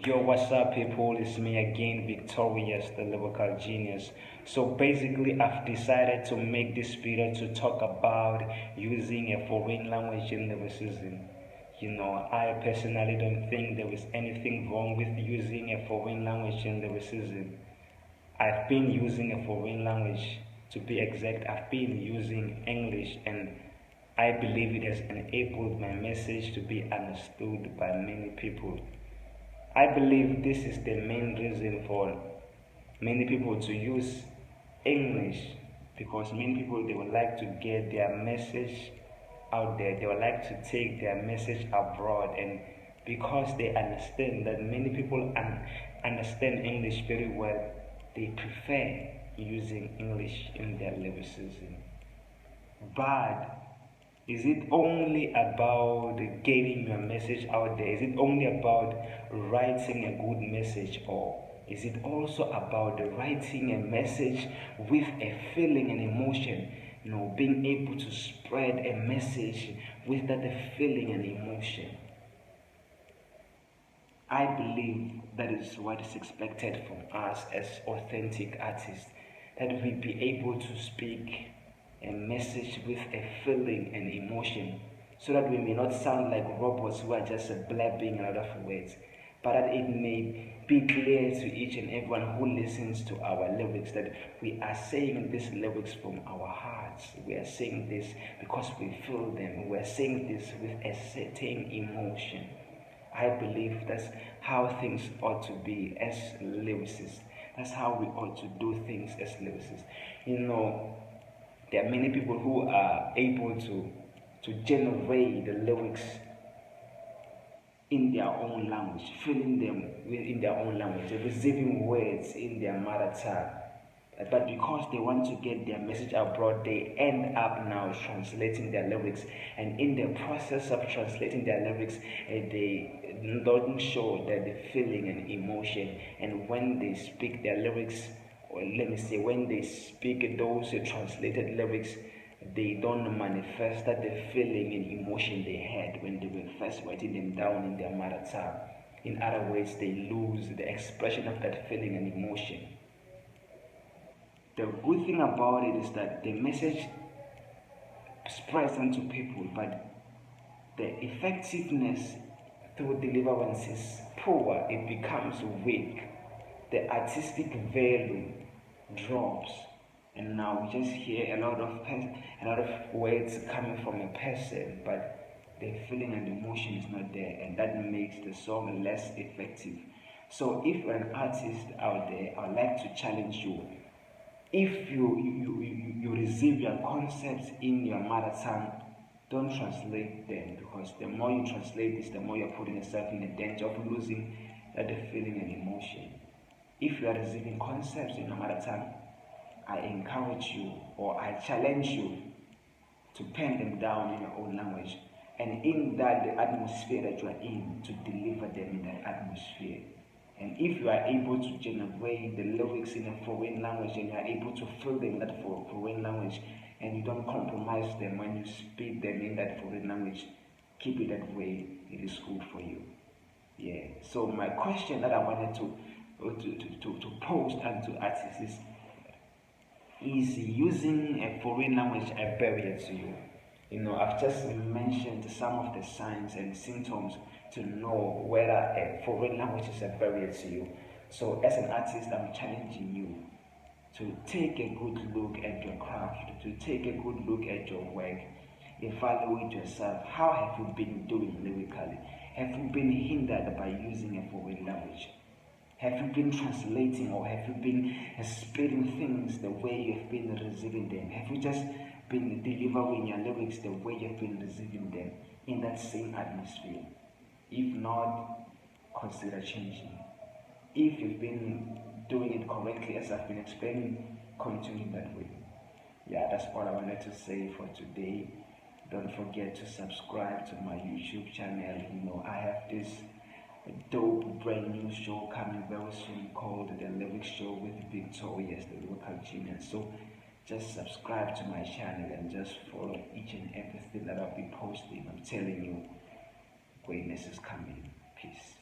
Yo, what's up, people? It's me again, Victorious, the lyrical genius. So basically, I've decided to make this video to talk about using a foreign language in lyricism. I personally don't think there is anything wrong with using a foreign language in lyricism. I've been using a foreign language, to be exact. I've been using English, and I believe it has enabled my message to be understood by many people. I believe this is the main reason for many people to use English, because many people, they would like to get their message out there. They would like to take their message abroad, and because they understand that many people understand English very well, they prefer using English in their lyricism. But is it only about getting your message out there? Is it only about writing a good message, or is it also about writing a message with a feeling and emotion? Being able to spread a message with that feeling and emotion. I believe that is what is expected from us as authentic artists, that we be able to speak a message with a feeling and emotion, so that we may not sound like robots who are just blabbing a lot of words, but that it may be clear to each and everyone who listens to our lyrics that we are saying these lyrics from our hearts. We are saying this because we feel them. We are saying this with a certain emotion. I believe that's how things ought to be as lyricists. That's how we ought to do things as lyricists. There are many people who are able to generate the lyrics in their own language, feeling them in their own language, receiving words in their mother tongue. But because they want to get their message abroad, they end up now translating their lyrics. And in the process of translating their lyrics, they don't show the feeling and emotion. And when they speak their lyrics, or let me say, when they speak those translated lyrics, they don't manifest that the feeling and emotion they had when they were first writing them down in their mother tongue. In other words, they lose the expression of that feeling and emotion. The good thing about it is that the message spreads onto people, but the effectiveness through deliverance is poor. It becomes weak. The artistic value drops, and now we just hear a lot of words coming from a person, but the feeling and emotion is not there, and that makes the song less effective. So if you're an artist out there, I'd like to challenge you. If you receive your concepts in your mother tongue, don't translate them, because the more you translate this, the more you're putting yourself in the danger of losing that feeling and emotion. If you are receiving concepts in your mother tongue, I encourage you, or I challenge you to pen them down in your own language, and in that the atmosphere that you are in, to deliver them in that atmosphere. And if you are able to generate the lyrics in a foreign language, and you are able to feel them in that foreign language, and you don't compromise them when you speak them in that foreign language, keep it that way. It is good for you. Yeah. So my question that I wanted to pose unto artists is using a foreign language a barrier to you? I've just mentioned some of the signs and symptoms to know whether a foreign language is a barrier to you. So as an artist, I'm challenging you to take a good look at your craft, to take a good look at your work, evaluate yourself. How have you been doing lyrically? Have you been hindered by using a foreign language? Have you been translating, or have you been spitting things the way you've been receiving them? Have you just been delivering your lyrics the way you've been receiving them in that same atmosphere? If not, consider changing. If you've been doing it correctly, as I've been explaining, continue that way. Yeah, that's all I wanted to say for today. Don't forget to subscribe to my YouTube channel. I have this dope brand new show coming very soon called The Lyric Show with Victorious, the local genius. So just subscribe to my channel and just follow each and everything that I'll be posting. I'm telling you, greatness is coming. Peace.